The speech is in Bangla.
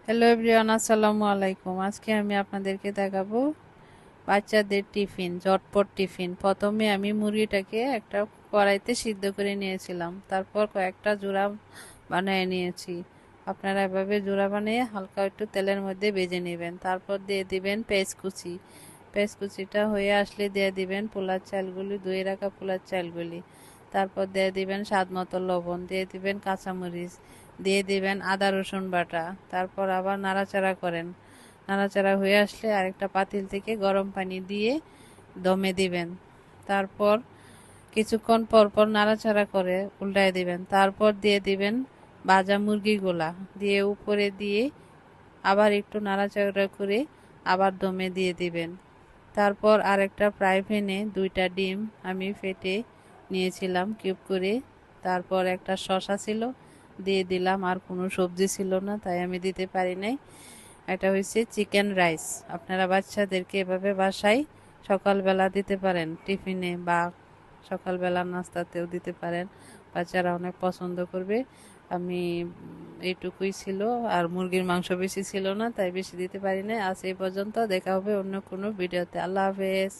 হ্যালো এভরিওয়ান, আসসালামু আলাইকুম। আজকে আমি আপনাদেরকে দেখাবো বাচ্চাদের টিফিন, ঝটপট টিফিন। প্রথমে আমি মুরগিটাকে একটা কড়াইতে সিদ্ধ করে নিয়েছিলাম, তারপর কয়েকটা জোড়া বানিয়ে নিয়েছি। আপনারা এভাবে জোড়া বানিয়ে হালকা একটু তেলের মধ্যে ভেজে নেবেন। তারপর দিয়ে দিবেন পেঁয়াজ কুচি। পেঁয়াজ কুচিটা হয়ে আসলে দিয়ে দিবেন পোলার চালগুলি, ধুয়ে রাখা পোলার চালগুলি। তারপর দিয়ে দিবেন স্বাদ মতো লবণ, দিয়ে দিবেন কাঁচামরিচ, দিয়ে দিবেন আদা রসুন বাটা। তারপর আবার নাড়াচাড়া করেন। নাড়াচাড়া হয়ে আসলে আরেকটা পাতিল থেকে গরম পানি দিয়ে দমে দিবেন। তারপর কিছুক্ষণ পর পর নাড়াচাড়া করে উল্টায় দিবেন। তারপর দিয়ে দিবেন ভাজা মুরগিগুলা, দিয়ে উপরে দিয়ে আবার একটু নাড়াচাড়া করে আবার দমে দিয়ে দিবেন। তারপর আরেকটা ফ্রাই প্যানে 2টা ডিম আমি ফেটে নিয়েছিলাম কিউব করে। তারপর একটা শসা ছিল, দিয়ে দিলাম। আর কোনো সবজি ছিল না, তাই আমি দিতে পারি নাই। এটা হচ্ছে চিকেন রাইস। আপনারা বাচ্চাদেরকে এভাবে বাসায় সকালবেলা দিতে পারেন টিফিনে, বা সকালবেলা নাস্তাতেও দিতে পারেন। বাচ্চারা অনেক পছন্দ করবে। আমি এইটুকুই ছিল, আর মুরগির মাংস বেশি ছিল না, তাই বেশি দিতে পারি না। আজ এই পর্যন্ত, দেখা হবে অন্য কোনো ভিডিওতে। আল্লাহ হাফেজ।